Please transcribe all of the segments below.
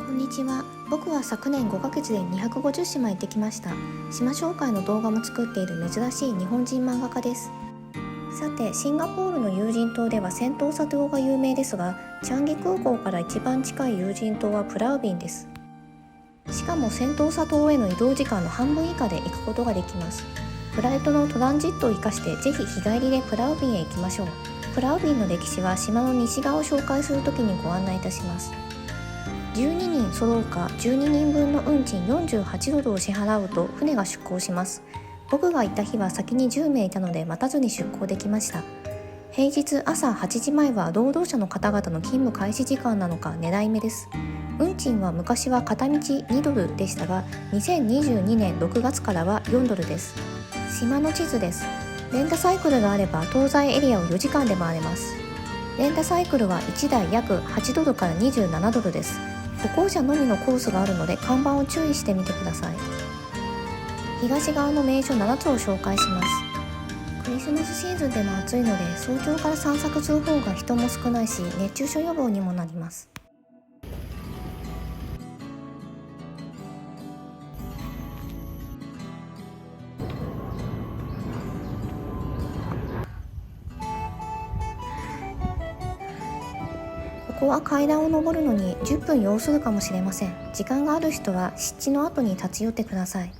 こんにちは。僕は昨年5ヶ月で250島行ってきました。島紹介の動画も作っている珍しい日本人漫画家です。さて、シンガポールの有人島ではセントーサ島が有名ですが、チャンギ空港から一番近い有人島はプラウビンです。しかもセントーサ島への移動時間の半分以下で行くことができます。フライトのトランジットを生かしてぜひ日帰りでプラウビンへ行きましょう。プラウビンの歴史は島の西側を紹介するときにご案内いたします。12人揃うか12人分の運賃48ドルを支払うと船が出港します。僕が行った日は先に10名いたので待たずに出港できました。平日朝8時前は労働者の方々の勤務開始時間なのか狙い目です。運賃は昔は片道2ドルでしたが、2022年6月からは4ドルです。島の地図です。レンタサイクルがあれば東西エリアを4時間で回れます。レンタサイクルは1台約8ドルから27ドルです。歩行者のみのコースがあるので看板を注意してみてください。東側の名所7つを紹介します。クリスマスシーズンでも暑いので早朝から散策する方が人も少ないし熱中症予防にもなります。ここは階段を上るのに10分要するかもしれません。時間がある人は湿地の後に立ち寄ってください。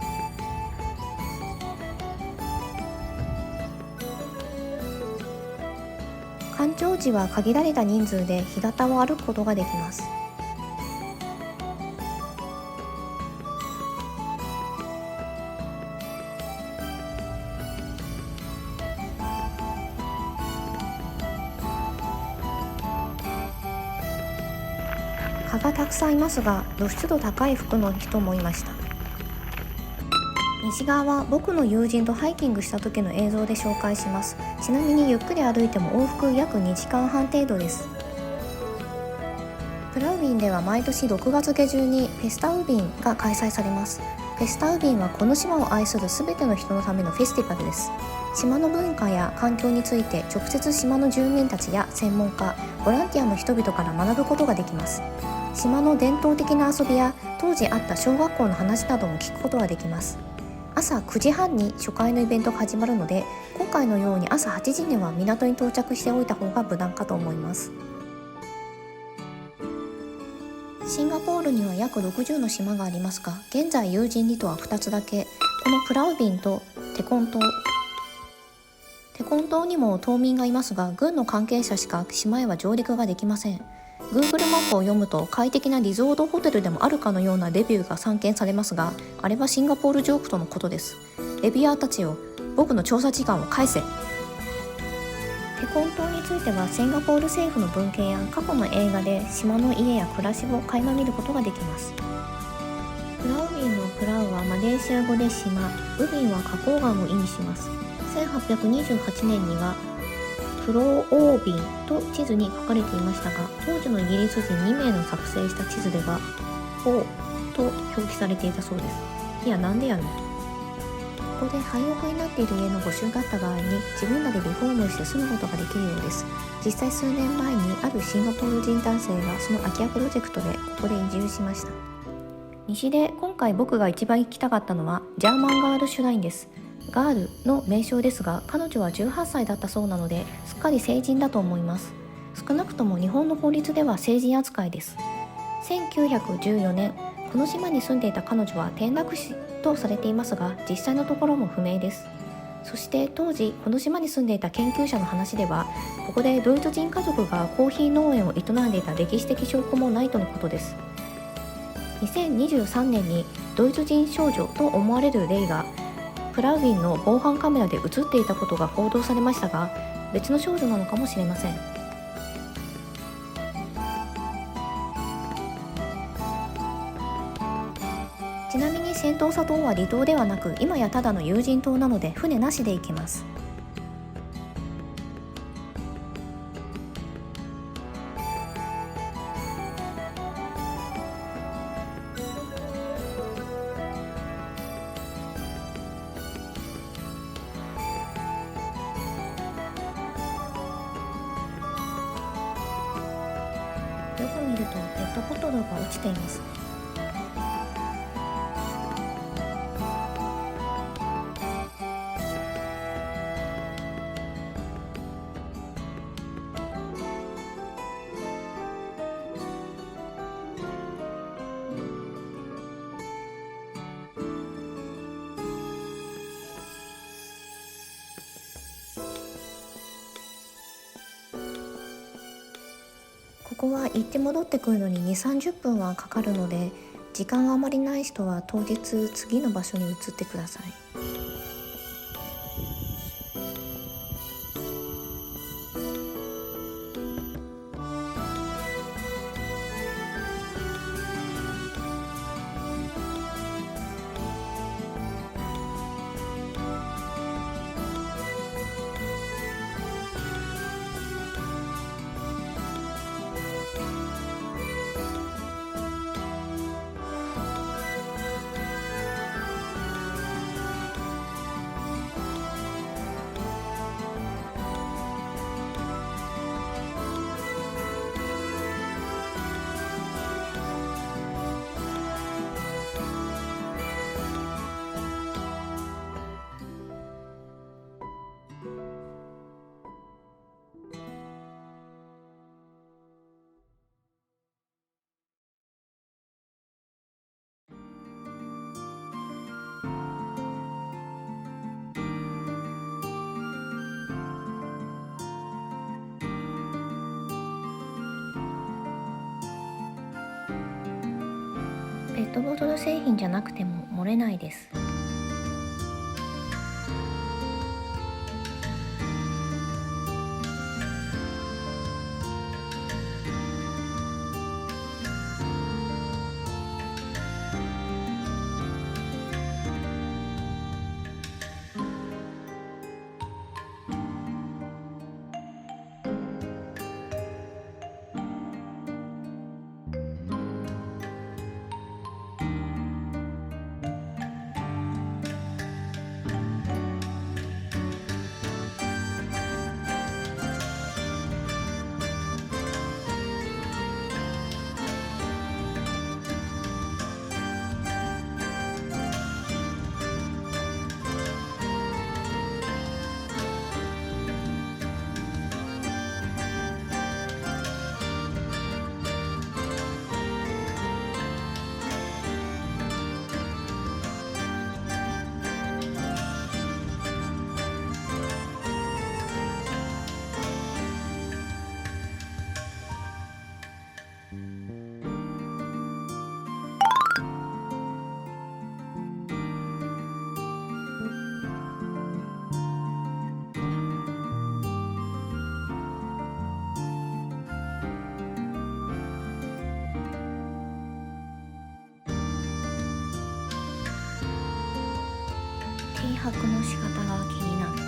干潮時は限られた人数で干潟を歩くことができます。蚊がたくさんいますが、露出度高い服の人もいました。西側は僕の友人とハイキングした時の映像で紹介します。ちなみにゆっくり歩いても往復約2時間半程度です。プラウビンでは毎年6月下旬にフェスタウビンが開催されます。フェスタウビンはこの島を愛する全ての人のためのフェスティバルです。島の文化や環境について直接島の住民たちや専門家、ボランティアの人々から学ぶことができます。島の伝統的な遊びや当時あった小学校の話なども聞くことができます。朝9時半に初回のイベントが始まるので、今回のように朝8時には港に到着しておいた方が無難かと思います。シンガポールには約60の島がありますが、現在有人離島は2つだけ。このプラウビンとテコン島。テコン島にも島民がいますが、軍の関係者しか島へは上陸ができません。Google マップを読むと快適なリゾートホテルでもあるかのようなレビューが散見されますが、あれはシンガポールジョークとのことです。レビュアーたちよ、僕の調査時間を返せ。テコン島についてはシンガポール政府の文献や過去の映画で島の家や暮らしを垣間見ることができます。プラウビンのプラウはマレーシア語で島、ウビンは花崗岩を意味します。1828年にはプロオービンと地図に書かれていましたが、当時のイギリス人2名の作成した地図ではオーと表記されていたそうです。いや、なんでやねん。ここで廃屋になっている家の募集があった場合に自分らでリフォームして住むことができるようです。実際数年前にあるシンガポール人男性がその空き家プロジェクトでここで移住しました。西で今回僕が一番行きたかったのはジャーマンガールシュラインです。ガールの名称ですが、彼女は18歳だったそうなのですっかり成人だと思います。少なくとも日本の法律では成人扱いです。1914年、この島に住んでいた彼女は転落死とされていますが、実際のところも不明です。そして当時この島に住んでいた研究者の話では、ここでドイツ人家族がコーヒー農園を営んでいた歴史的証拠もないとのことです。2023年にドイツ人少女と思われる霊がプラウビンの防犯カメラで映っていたことが報道されましたが、別の少女なのかもしれません。ちなみにセントーサ島は離島ではなく、今やただの有人島なので船なしで行けます。よく見るとペットボトルが落ちていますね。ここは行って戻ってくるのに2、30分はかかるので、時間があまりない人は当日次の場所に移ってください。ペットボトル製品じゃなくても漏れないです。停泊の仕方が気になる。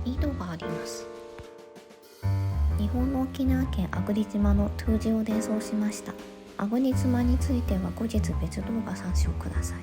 井戸があります。日本の沖縄県粟国島のトゥージを伝送しました。粟国島については後日別動画参照ください。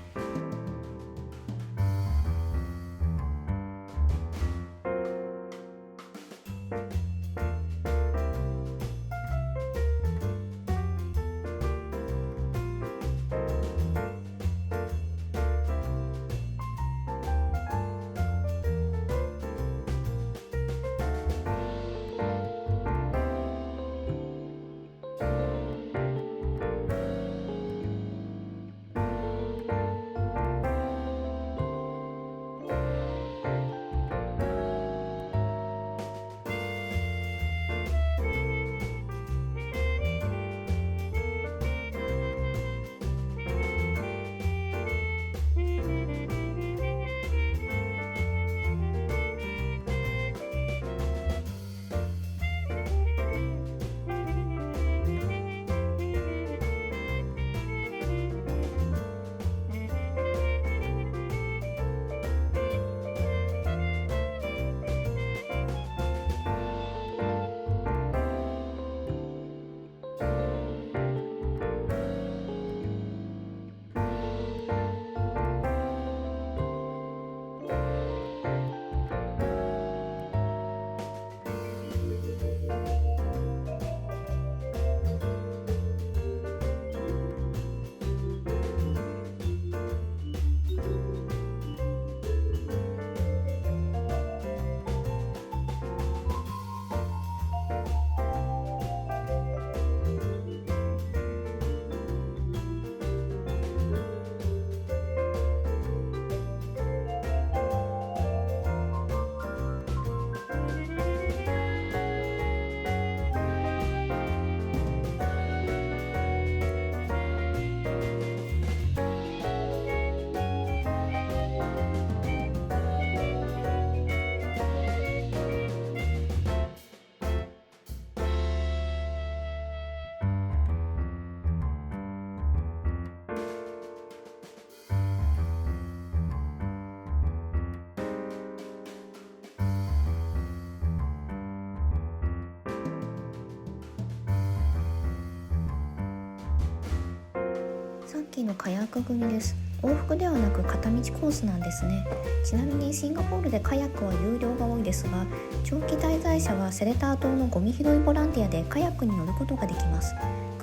キーのカヤック組です。往復ではなく片道コースなんですね。ちなみにシンガポールでカヤックは有料が多いですが、長期滞在者はセレター島のゴミ拾いボランティアでカヤックに乗ることができます。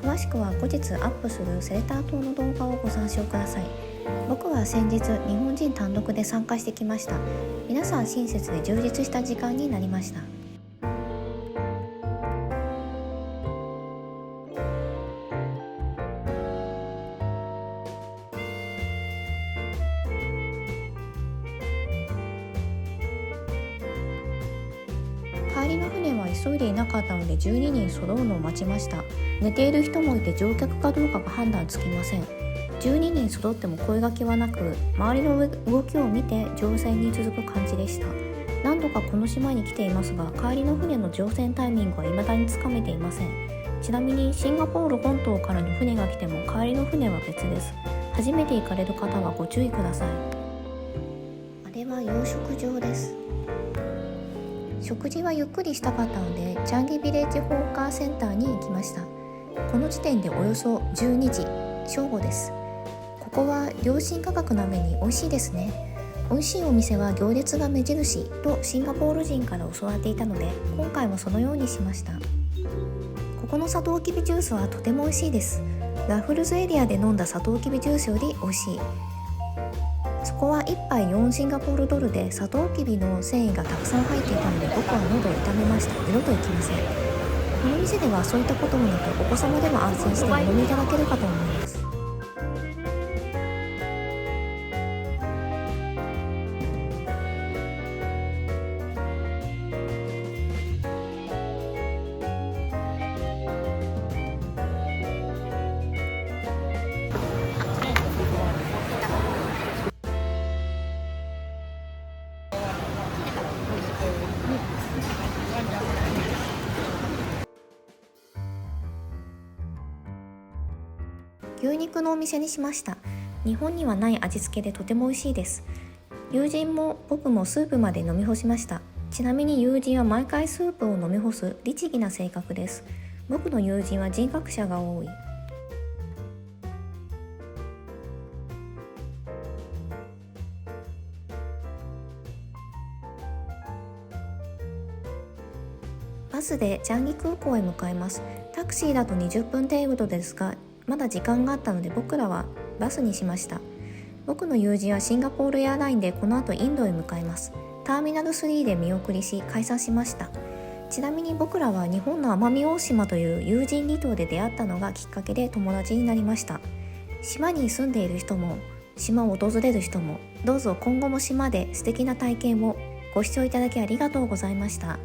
詳しくは後日アップするセレター島の動画をご参照ください。僕は先日日本人単独で参加してきました。皆さん親切で充実した時間になりました。帰りの船は急いでいなかったので12人揃うのを待ちました。寝ている人もいて乗客かどうかが判断つきません。12人揃っても声掛けはなく、周りの動きを見て乗船に続く感じでした。何度かこの島に来ていますが、帰りの船の乗船タイミングは未だにつかめていません。ちなみにシンガポール本島からの船が来ても帰りの船は別です。初めて行かれる方はご注意ください。あれは養殖場です。食事はゆっくりしたかったのでチャンギビレッジホーカーセンターに行きました。この時点でおよそ12時正午です。ここは良心価格なめに美味しいですね。美味しいお店は行列が目印とシンガポール人から教わっていたので、今回もそのようにしました。ここのサトウキビジュースはとても美味しいです。ラフルズエリアで飲んだサトウキビジュースより美味しい。そこは1杯4シンガポールドルでサトウキビの繊維がたくさん入っていたので、僕は喉を痛めました。二度と行きません。この店ではそういったこともなく、お子様でも安心してお飲みいただけるかと思います。牛肉のお店にしました。日本にはない味付けでとても美味しいです。友人も僕もスープまで飲み干しました。ちなみに友人は毎回スープを飲み干す律儀な性格です。僕の友人は人格者が多い。バスでチャンギ空港へ向かいます。タクシーだと20分程度ですが、まだ時間があったので僕らはバスにしました。僕の友人はシンガポールエアラインでこの後インドへ向かいます。ターミナル3で見送りし解散しました。ちなみに僕らは日本の奄美大島という有人離島で出会ったのがきっかけで友達になりました。島に住んでいる人も島を訪れる人も、どうぞ今後も島で素敵な体験をご視聴いただきありがとうございました。